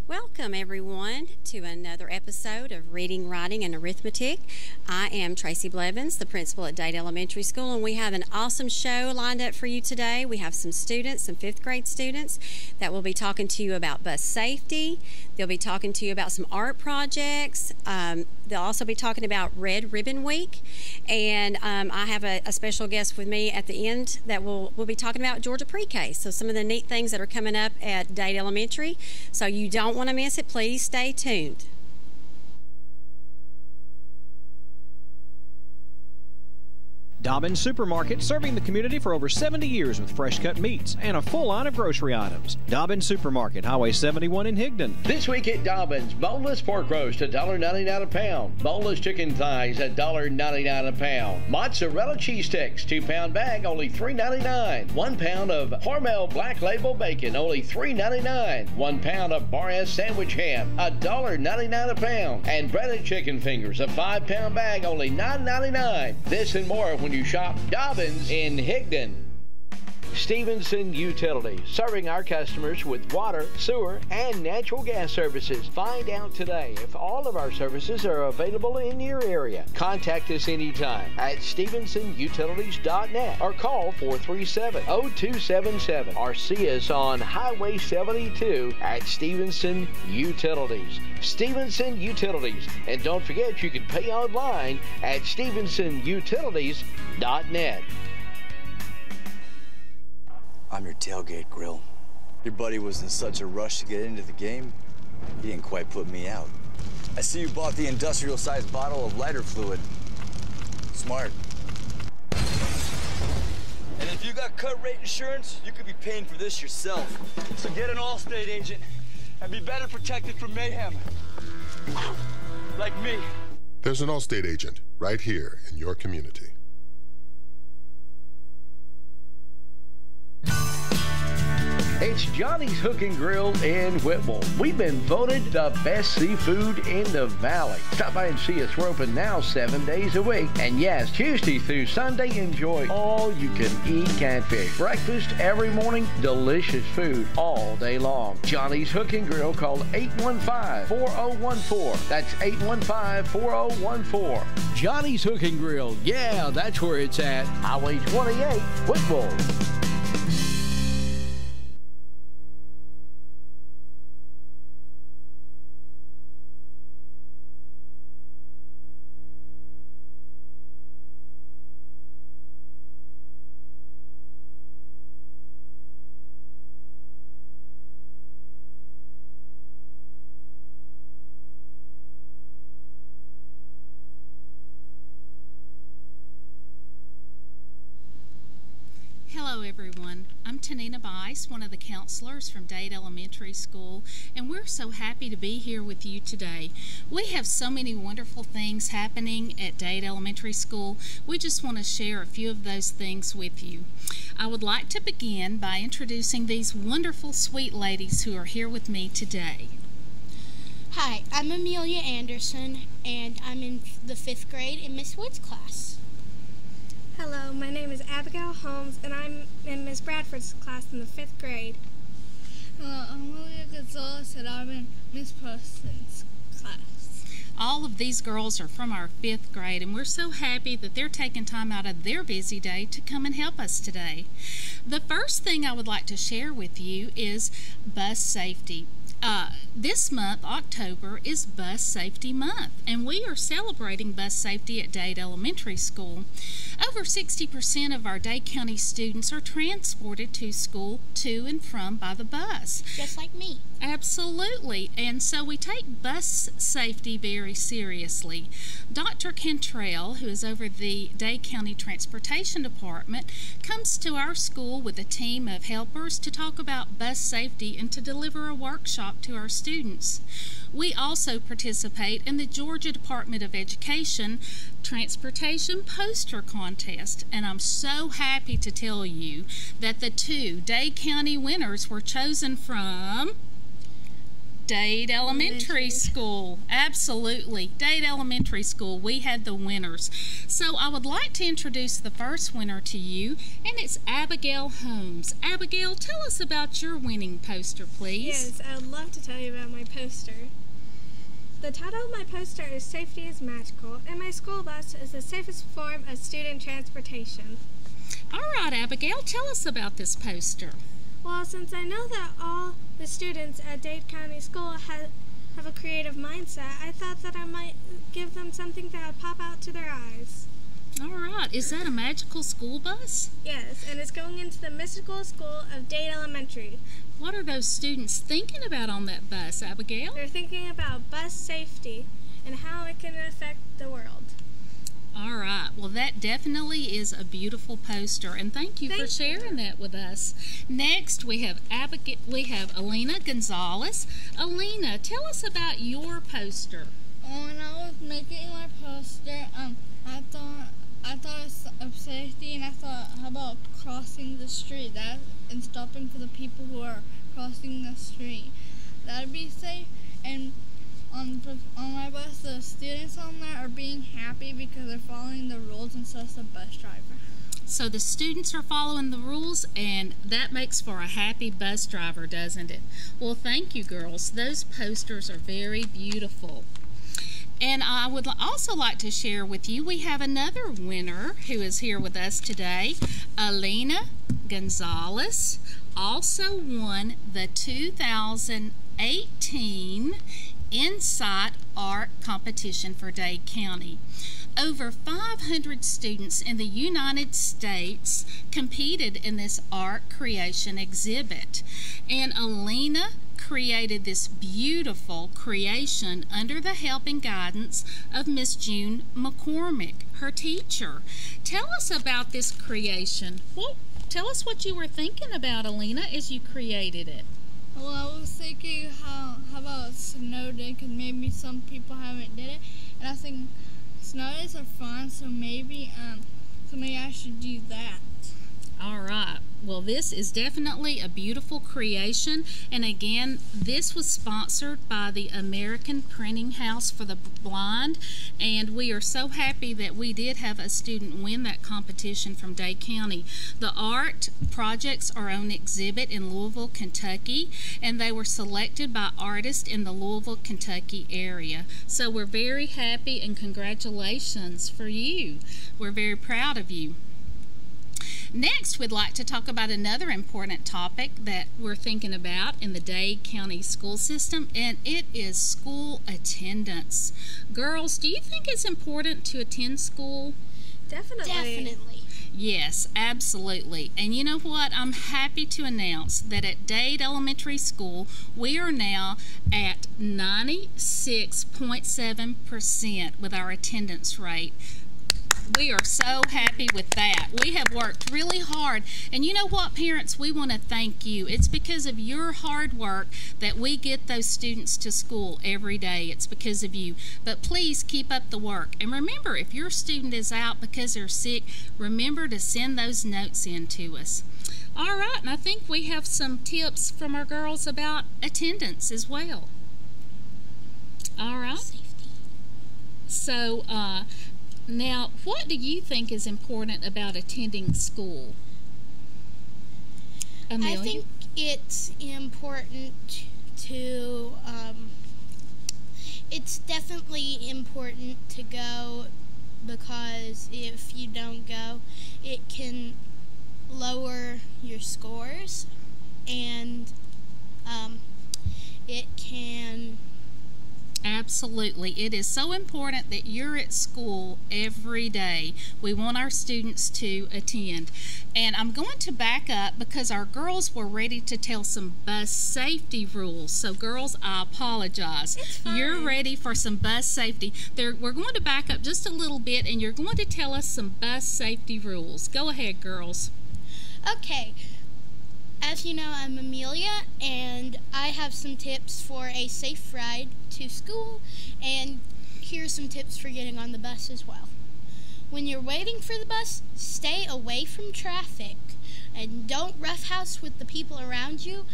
Welcome, everyone, to another episode of Reading, Writing, and Arithmetic. I am Tracy Blevins, the principal at Dade Elementary School, and we have an awesome show lined up for you today. We have some students, some fifth grade students, that will be talking to you about bus safety. They'll be talking to you about some art projects. They'll also be talking about Red Ribbon Week. And I have a special guest with me at the end that we'll be talking about Georgia Pre-K. So some of the neat things that are coming up at Dade Elementary. So you don't want to miss it. Please stay tuned. Dobbins Supermarket, serving the community for over 70 years with fresh-cut meats and a full line of grocery items. Dobbins Supermarket, Highway 71 in Higdon. This week at Dobbins, boneless pork roast $1.99 a pound. Boneless chicken thighs $1.99 a pound. Mozzarella cheese sticks, 2-pound bag, only $3.99. 1 pound of Hormel Black Label bacon, only $3.99. 1 pound of Bar S sandwich ham, $1.99 a pound. And breaded chicken fingers, a 5-pound bag, only $9.99. This and more when you shop Dobbins in Higdon. Stevenson Utilities, serving our customers with water, sewer, and natural gas services. Find out today if all of our services are available in your area. Contact us anytime at stevensonutilities.net or call 437-0277 or see us on Highway 72 at Stevenson Utilities. Stevenson Utilities. And don't forget, you can pay online at stevensonutilities.net. I'm your tailgate grill. Your buddy was in such a rush to get into the game, he didn't quite put me out. I see you bought the industrial-sized bottle of lighter fluid. Smart. And if you got cut rate insurance, you could be paying for this yourself. So get an Allstate agent and be better protected from mayhem. Like me. There's an Allstate agent right here in your community. It's Johnny's Hook and Grill in Whitwell. We've been voted the best seafood in the valley. Stop by and see us. We're open now 7 days a week. And yes, Tuesday through Sunday, enjoy all you can eat catfish. Breakfast every morning, delicious food all day long. Johnny's Hook and Grill, call 815-4014. That's 815-4014. Johnny's Hook and Grill. Yeah, that's where it's at. Highway 28, Whitwell. Hello everyone, I'm Tanina Bice, one of the counselors from Dade Elementary School, and we're so happy to be here with you today. We have so many wonderful things happening at Dade Elementary School. We just want to share a few of those things with you. I would like to begin by introducing these wonderful sweet ladies who are here with me today. Hi, I'm Amelia Anderson, and I'm in the 5th grade in Miss Wood's class. Hello, my name is Abigail Holmes, and I'm in Miss Bradford's class in the 5th grade. Hello, I'm Julia Gonzalez, and I'm in Miss Preston's class. All of these girls are from our 5th grade, and we're so happy that they're taking time out of their busy day to come and help us today. The first thing I would like to share with you is bus safety. This month, October, is Bus Safety Month, and we are celebrating bus safety at Dade Elementary School. Over 60% of our Dade County students are transported to school to and from by the bus. Just like me. Absolutely, and so we take bus safety very seriously. Dr. Cantrell, who is over the Dade County Transportation Department, comes to our school with a team of helpers to talk about bus safety and to deliver a workshop to our students. We also participate in the Georgia Department of Education Transportation Poster Contest, and I'm so happy to tell you that the 2 Dade County winners were chosen from Dade Elementary School. Absolutely. Dade Elementary School. We had the winners. So I would like to introduce the first winner to you, and it's Abigail Holmes. Abigail, tell us about your winning poster, please. Yes, I would love to tell you about my poster. The title of my poster is Safety is Magical, and my school bus is the safest form of student transportation. All right, Abigail, tell us about this poster. Well, since I know that all the students at Dade County School have a creative mindset, I thought that I might give them something that would pop out to their eyes. All right. Is that a magical school bus? Yes, and it's going into the mystical school of Dade Elementary. What are those students thinking about on that bus, Abigail? They're thinking about bus safety and how it can affect the world. All right. Well, that definitely is a beautiful poster, and thank you for sharing that with us. Next, we have Alina Gonzalez. Alina, tell us about your poster. When I was making my poster, I thought of safety, and I thought, how about crossing the street and stopping for the people who are crossing the street? That'd be safe. And on my bus, the students on there are being happy because they're following the rules instead of the bus driver. So the students are following the rules, and that makes for a happy bus driver, doesn't it? Well, thank you, girls. Those posters are very beautiful. And I would also like to share with you, we have another winner who is here with us today. Alina Gonzalez also won the 2018 Insight Art Competition for Dade County. Over 500 students in the United States competed in this art creation exhibit. And Alina created this beautiful creation under the help and guidance of Miss June McCormick, her teacher. Tell us about this creation. Well, tell us what you were thinking about, Alina, as you created it. Well, I was thinking how about snow day, because maybe some people haven't did it, and I think snow days are fun, so maybe I should do that. All right. Well, this is definitely a beautiful creation, and again, this was sponsored by the American Printing House for the Blind, and we are so happy that we did have a student win that competition from Dade County. The art projects are on exhibit in Louisville, Kentucky, and they were selected by artists in the Louisville, Kentucky area. So we're very happy, and congratulations for you. We're very proud of you. Next, we'd like to talk about another important topic that we're thinking about in the Dade County school system, and it is school attendance. Girls, do you think it's important to attend school? Definitely. Yes, absolutely. And you know what? I'm happy to announce that at Dade Elementary School, we are now at 96.7% with our attendance rate. We are so happy with that. We have worked really hard. And you know what, parents? We want to thank you. It's because of your hard work that we get those students to school every day. It's because of you. But please keep up the work. And remember, if your student is out because they're sick, remember to send those notes in to us. All right, and I think we have some tips from our girls about attendance as well. All right. Safety. So, now, what do you think is important about attending school? Amelia? I think it's important to, it's definitely important to go, because if you don't go, it can lower your scores, and it can... Absolutely. It is so important that you're at school every day. We want our students to attend. And I'm going to back up because our girls were ready to tell some bus safety rules. So girls, I apologize. It's fine. You're ready for some bus safety. We're going to back up just a little bit, and you're going to tell us some bus safety rules. Go ahead, girls. Okay. As you know, I'm Amelia, and I have some tips for a safe ride to school, and here's some tips for getting on the bus as well. When you're waiting for the bus, stay away from traffic, and don't roughhouse with the people around you,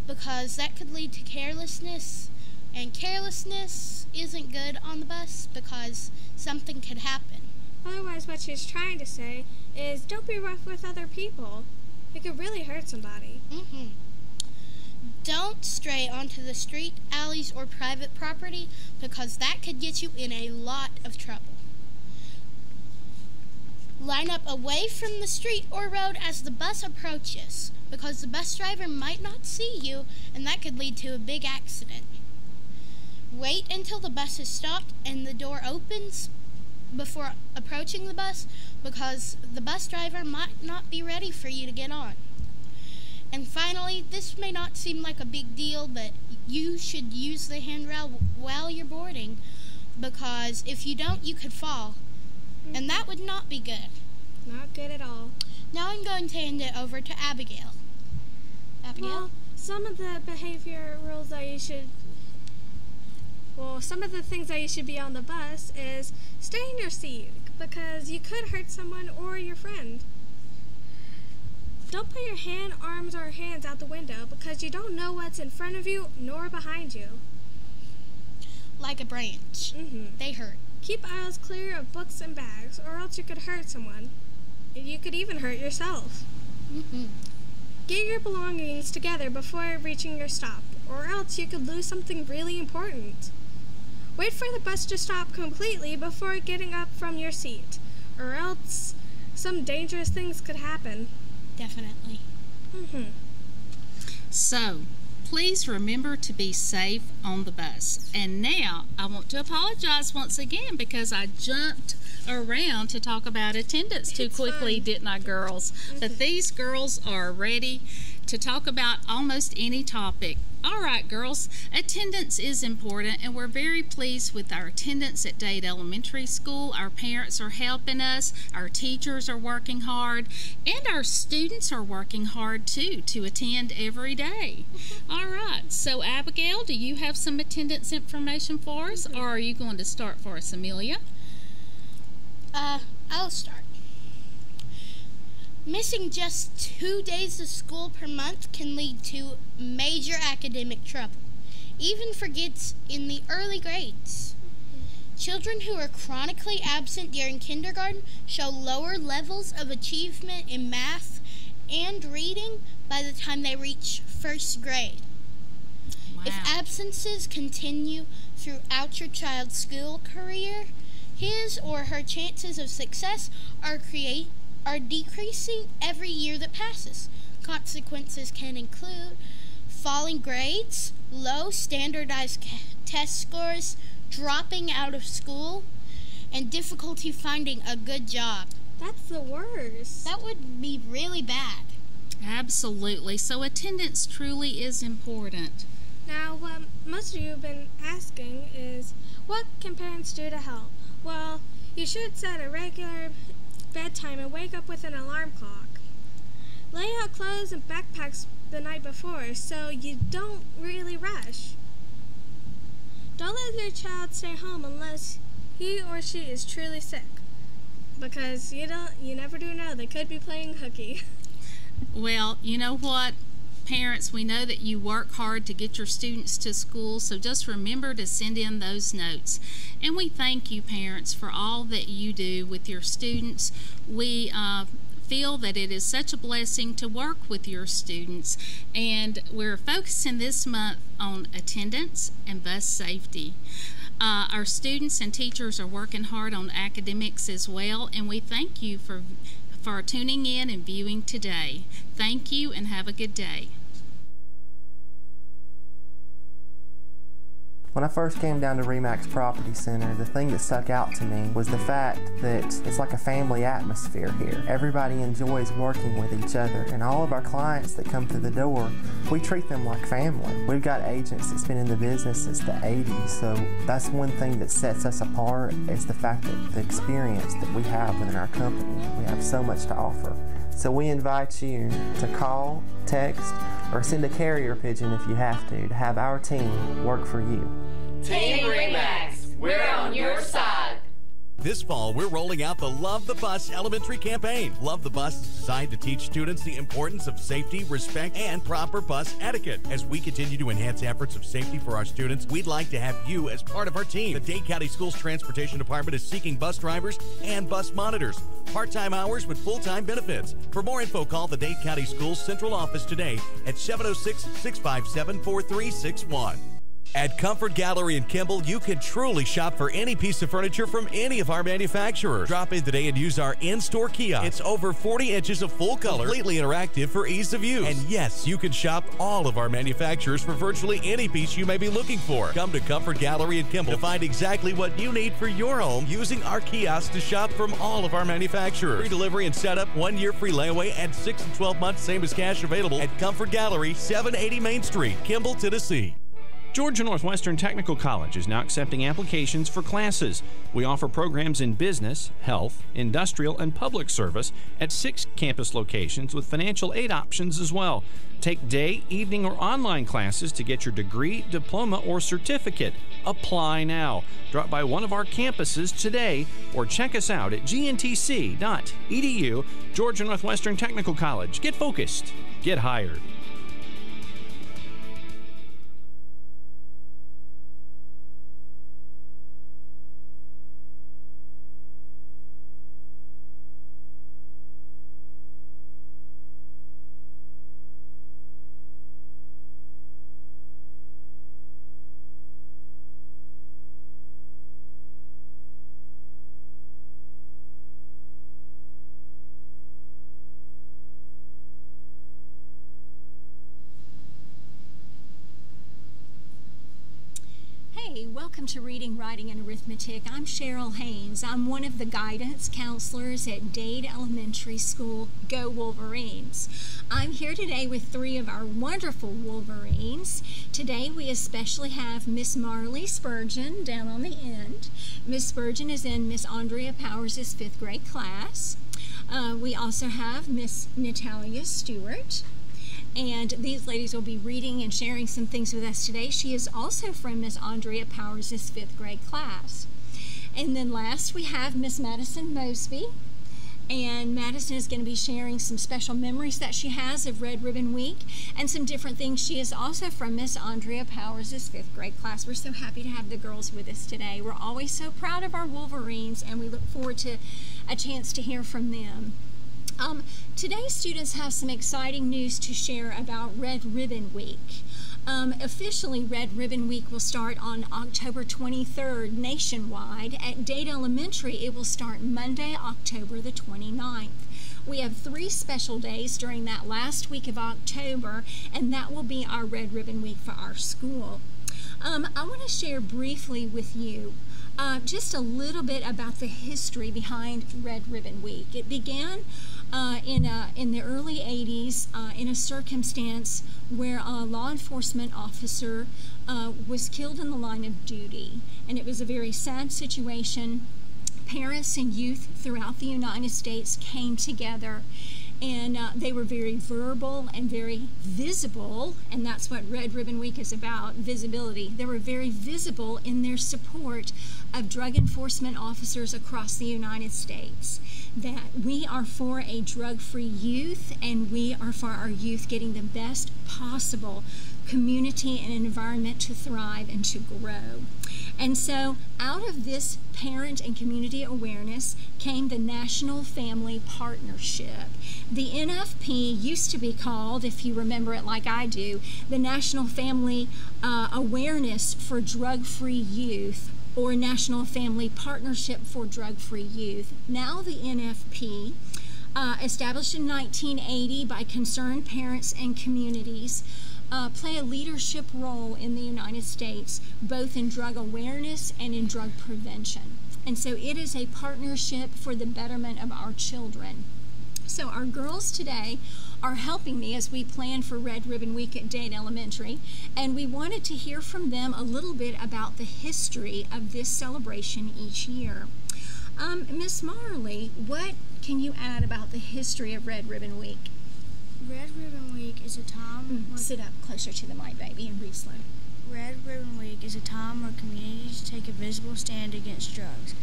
because that could lead to carelessness And carelessness isn't good on the bus because something could happen. Otherwise, what she's trying to say is don't be rough with other people. It could really hurt somebody. Don't stray onto the street, alleys, or private property because that could get you in a lot of trouble. Line up away from the street or road as the bus approaches because the bus driver might not see you and that could lead to a big accident. Wait until the bus is stopped and the door opens before approaching the bus because the bus driver might not be ready for you to get on. And finally, this may not seem like a big deal, but you should use the handrail while you're boarding because if you don't, you could fall. And that would not be good. Not good at all. Now I'm going to hand it over to Abigail. Abigail? Well, some of the behavior rules that you should... Well, some of the things that you should be on the bus is stay in your seat because you could hurt someone or your friend. Don't put your arms or hands out the window because you don't know what's in front of you nor behind you. Like a branch. They hurt. Keep aisles clear of books and bags or else you could hurt someone. You could even hurt yourself. Get your belongings together before reaching your stop or else you could lose something really important. Wait for the bus to stop completely before getting up from your seat, or else some dangerous things could happen. Definitely. So, please remember to be safe on the bus. And now, I want to apologize once again because I jumped around to talk about attendance too quickly, didn't I, girls? But these girls are ready to talk about almost any topic. All right, girls, attendance is important, and we're very pleased with our attendance at Dade Elementary School. Our parents are helping us, our teachers are working hard, and our students are working hard, too, to attend every day. All right, so Abigail, do you have some attendance information for us, or are you going to start for us, Amelia? I'll start. Missing just 2 days of school per month can lead to major academic trouble, even for kids in the early grades. Children who are chronically absent during kindergarten show lower levels of achievement in math and reading by the time they reach first grade. Wow. If absences continue throughout your child's school career, his or her chances of success are decreasing every year that passes. Consequences can include falling grades, low standardized test scores, dropping out of school, and difficulty finding a good job. That's the worst. That would be really bad. Absolutely. So attendance truly is important. Now, what most of you have been asking is, what can parents do to help? Well, you should set a regular bedtime and wake up with an alarm clock. Lay out clothes and backpacks the night before so you don't really rush. Don't let your child stay home unless he or she is truly sick, because you never do know, they could be playing hooky. Well, you know what? Parents, we know that you work hard to get your students to school, so just remember to send in those notes. And we thank you, parents, for all that you do with your students. We feel that it is such a blessing to work with your students, and we're focusing this month on attendance and bus safety. Our students and teachers are working hard on academics as well, and we thank you for tuning in and viewing today. Thank you and have a good day. When I first came down to RE/MAX Property Center, the thing that stuck out to me was the fact that it's like a family atmosphere here. Everybody enjoys working with each other, and all of our clients that come through the door, we treat them like family. We've got agents that's been in the business since the 80s, so that's one thing that sets us apart is the fact that the experience that we have within our company. We have so much to offer. So we invite you to call, text, or send a carrier pigeon if you have to have our team work for you. Team RE/MAX, we're on your side. This fall, we're rolling out the Love the Bus Elementary campaign. Love the Bus is designed to teach students the importance of safety, respect, and proper bus etiquette. As we continue to enhance efforts of safety for our students, we'd like to have you as part of our team. The Dade County Schools Transportation Department is seeking bus drivers and bus monitors. Part-time hours with full-time benefits. For more info, call the Dade County Schools Central Office today at 706-657-4361. At Comfort Gallery in Kimball, you can truly shop for any piece of furniture from any of our manufacturers. Drop in today and use our in-store kiosk. It's over 40 inches of full color, completely interactive for ease of use. And yes, you can shop all of our manufacturers for virtually any piece you may be looking for. Come to Comfort Gallery in Kimball to find exactly what you need for your home using our kiosk to shop from all of our manufacturers. Free delivery and setup, 1 year free layaway, and 6 and 12 months same as cash available at Comfort Gallery, 780 Main Street, Kimball, Tennessee. Georgia Northwestern Technical College is now accepting applications for classes. We offer programs in business, health, industrial, and public service at 6 campus locations with financial aid options as well. Take day, evening, or online classes to get your degree, diploma, or certificate. Apply now. Drop by one of our campuses today or check us out at gntc.edu. Georgia Northwestern Technical College. Get focused. Get hired. Welcome to Reading, Writing, and Arithmetic. I'm Cheryl Haynes. I'm one of the guidance counselors at Dade Elementary School. Go Wolverines! I'm here today with 3 of our wonderful Wolverines. Today we especially have Miss Marley Spurgeon down on the end. Miss Spurgeon is in Miss Andrea Powers' 5th grade class. We also have Miss Natalia Stewart. And these ladies will be reading and sharing some things with us today. She is also from Miss Andrea Powers' 5th grade class. And then last we have Miss Madison Mosby. And Madison is going to be sharing some special memories that she has of Red Ribbon Week and some different things. She is also from Miss Andrea Powers' 5th grade class. We're so happy to have the girls with us today. We're always so proud of our Wolverines, and we look forward to a chance to hear from them. Today students have some exciting news to share about Red Ribbon Week. Officially, Red Ribbon Week will start on October 23rd nationwide. At Dade Elementary, it will start Monday, October the 29th. We have 3 special days during that last week of October, and that will be our Red Ribbon Week for our school. I want to share briefly with you just a little bit about the history behind Red Ribbon Week. It began in the early 80s in a circumstance where a law enforcement officer was killed in the line of duty, and it was a very sad situation. Parents and youth throughout the United States came together, and they were very verbal and very visible, and that's what Red Ribbon Week is about, visibility. They were very visible in their support of drug enforcement officers across the United States, that we are for a drug-free youth, and we are for our youth getting the best possible community and environment to thrive and to grow. And so out of this parent and community awareness came the National Family Partnership. The NFP used to be called, if you remember it like I do, the National Family Awareness for Drug-Free Youth, or National Family Partnership for Drug-Free Youth. Now the NFP, established in 1980 by concerned parents and communities, play a leadership role in the United States, both in drug awareness and in drug prevention. And so it is a partnership for the betterment of our children. So our girls today are helping me as we plan for Red Ribbon Week at Dade Elementary, and we wanted to hear from them a little bit about the history of this celebration each year. Miss Marley, what can you add about the history of Red Ribbon Week? Red Ribbon Week is a time... Sit up closer to the mic, baby, and read slow. Red Ribbon Week is a time where communities take a visible stand against drugs.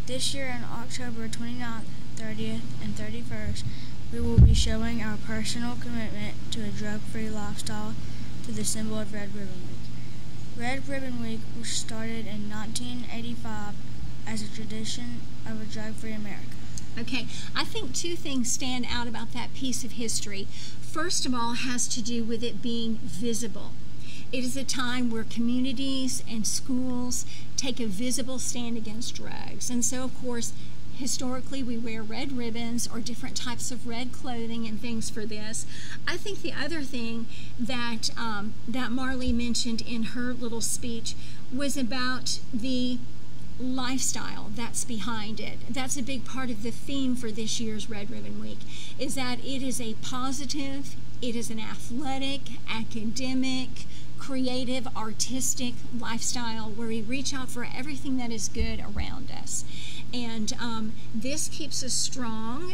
This year on October 29th, 30th, and 31st, we will be showing our personal commitment to a drug-free lifestyle through the symbol of Red Ribbon Week. Red Ribbon Week was started in 1985 as a tradition of a drug-free America. Okay, I think two things stand out about that piece of history. First of all, has to do with it being visible. It is a time where communities and schools take a visible stand against drugs. And so, of course, historically we wear red ribbons or different types of red clothing and things for this. I think the other thing that, that Marley mentioned in her little speech was about the lifestyle that's behind it. That's a big part of the theme for this year's Red Ribbon Week, is that it is a positive, it is an athletic, academic, creative, artistic lifestyle where we reach out for everything that is good around us. And this keeps us strong.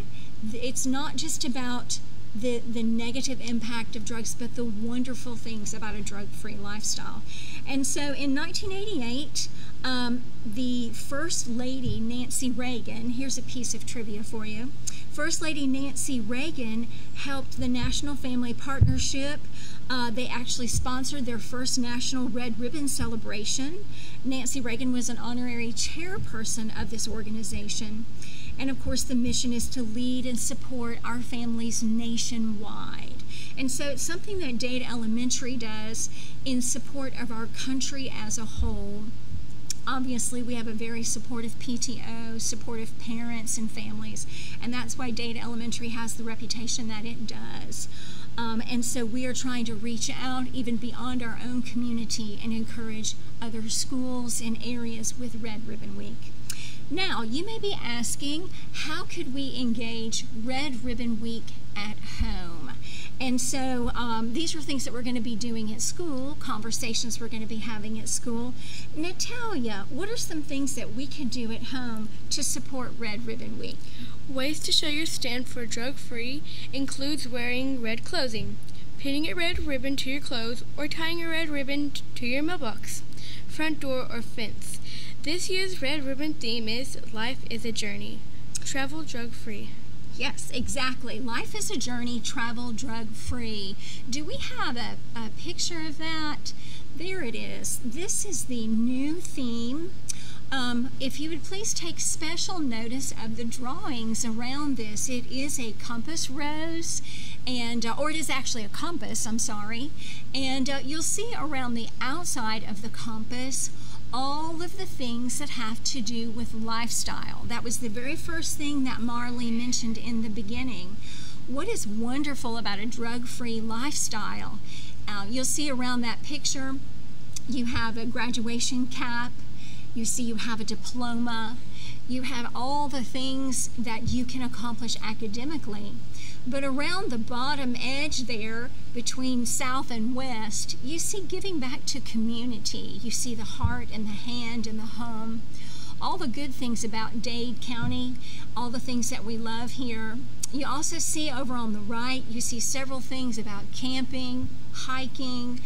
It's not just about the negative impact of drugs, but the wonderful things about a drug-free lifestyle. And so in 1988, the First Lady, Nancy Reagan, here's a piece of trivia for you. First Lady Nancy Reagan helped the National Family Partnership. They actually sponsored their first National Red Ribbon celebration. Nancy Reagan was an honorary chairperson of this organization. And of course, the mission is to lead and support our families nationwide. And so it's something that Dade Elementary does in support of our country as a whole. Obviously, we have a very supportive PTO, supportive parents and families, and that's why Dade Elementary has the reputation that it does. And so we are trying to reach out even beyond our own community and encourage other schools and areas with Red Ribbon Week. Now, you may be asking, how could we engage Red Ribbon Week at home? And so these are things that we're going to be doing at school, conversations we're going to be having at school. Natalia, what are some things that we can do at home to support Red Ribbon Week? Ways to show your stand for drug-free includes wearing red clothing, pinning a red ribbon to your clothes, or tying a red ribbon to your mailbox, front door, or fence. This year's Red Ribbon theme is Life is a Journey. Travel drug-free. Yes, exactly. Life is a journey, travel drug-free. Do we have a picture of that? There it is. This is the new theme. If you would please take special notice of the drawings around this. It is a compass rose, and or it is actually a compass, I'm sorry. And you'll see around the outside of the compass all of the things that have to do with lifestyle. That was the very first thing that Marley mentioned in the beginning. What is wonderful about a drug-free lifestyle? You'll see around that picture, you have a graduation cap, you see you have a diploma, you have all the things that you can accomplish academically. But around the bottom edge there, between South and West, you see giving back to community. You see the heart and the hand and the home. All the good things about Dade County, all the things that we love here. You also see over on the right, you see several things about camping, hiking,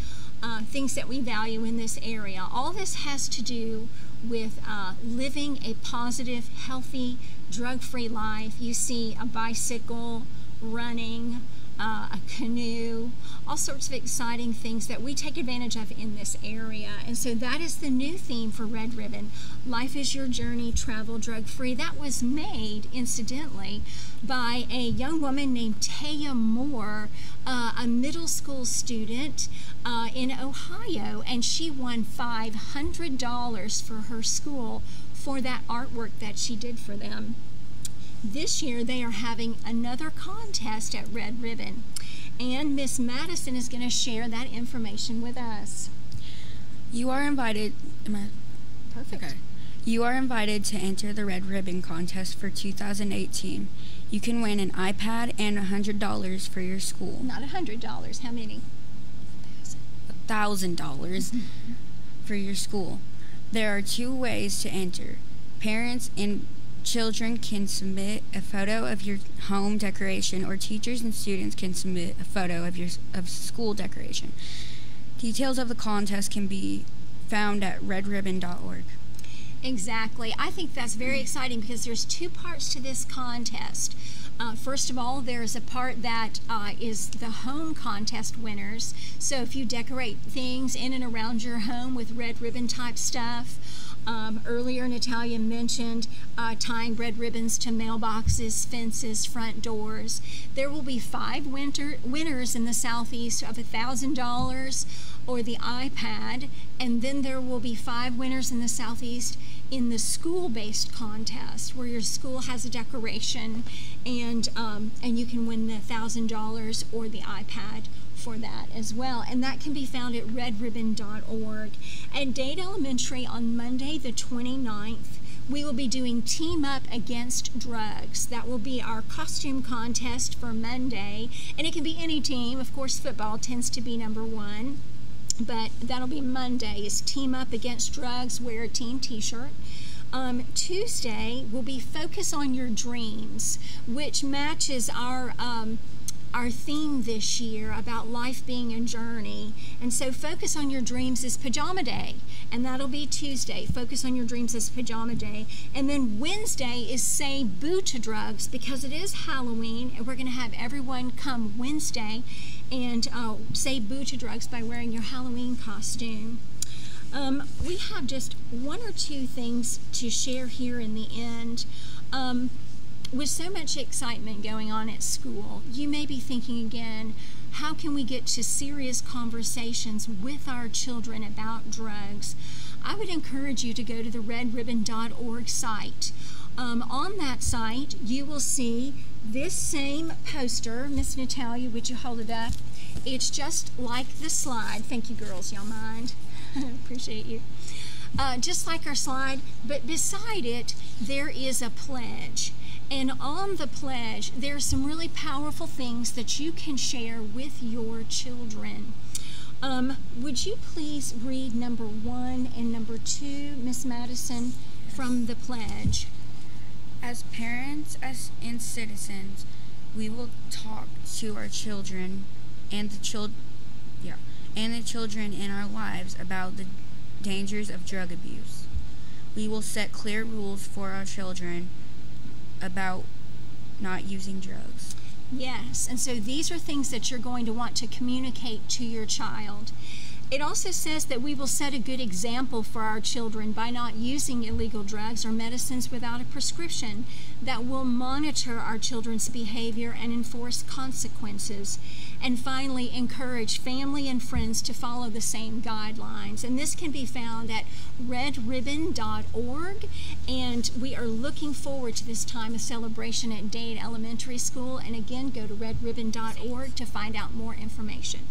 things that we value in this area. All this has to do with living a positive, healthy, drug-free life. You see a bicycle, running, a canoe, all sorts of exciting things that we take advantage of in this area. And so that is the new theme for Red Ribbon. Life is your journey, travel drug-free. That was made, incidentally, by a young woman named Taya Moore, a middle school student in Ohio, and she won $500 for her school for that artwork that she did for them. This year they are having another contest at Red Ribbon, and Miss Madison is going to share that information with us. You are invited. Perfect. Okay. You are invited to enter the Red Ribbon contest for 2018. You can win an iPad and $100 for your school. Not $100. How many? $1,000 for your school. There are 2 ways to enter. Parents and children can submit a photo of your home decoration, or teachers and students can submit a photo of school decoration. Details of the contest can be found at redribbon.org. Exactly. I think that's very exciting because there's two parts to this contest. First of all, there's a part that is the home contest winners. So if you decorate things in and around your home with red ribbon type stuff, earlier Natalia mentioned tying red ribbons to mailboxes, fences, front doors. There will be 5 winners in the Southeast of $1,000 or the iPad, and then there will be 5 winners in the Southeast in the school-based contest where your school has a decoration, and you can win the $1,000 or the iPad for that as well. And that can be found at redribbon.org. At Dade Elementary on Monday the 29th, we will be doing Team Up Against Drugs. That will be our costume contest for Monday, and it can be any team. Of course, football tends to be number 1. But that'll be Monday is Team Up Against Drugs, wear a team t-shirt. Tuesday will be Focus on Your Dreams, which matches our theme this year about life being a journey. And so Focus on Your Dreams is Pajama Day, and that'll be Tuesday. Focus on Your Dreams is Pajama Day. And then Wednesday is Say Boo to Drugs, because it is Halloween, and we're going to have everyone come Wednesday and say boo to drugs by wearing your Halloween costume. We have just 1 or 2 things to share here in the end. With so much excitement going on at school, you may be thinking again, how can we get to serious conversations with our children about drugs? I would encourage you to go to the redribbon.org site. On that site, you will see this same poster. Miss Natalia, would you hold it up? It's just like the slide. Thank you, girls. Y'all mind? Appreciate you. Just like our slide, but beside it, there is a pledge. And on the pledge, there are some really powerful things that you can share with your children. Would you please read number 1 and number 2, Miss Madison, from the pledge? As parents and citizens, we will talk to our children and the children in our lives about the dangers of drug abuse. We will set clear rules for our children about not using drugs. Yes, and so these are things that you're going to want to communicate to your child. It also says that we will set a good example for our children by not using illegal drugs or medicines without a prescription, that will monitor our children's behavior and enforce consequences. And finally, encourage family and friends to follow the same guidelines. And this can be found at redribbon.org. And we are looking forward to this time of celebration at Dade Elementary School. And again, go to redribbon.org to find out more information.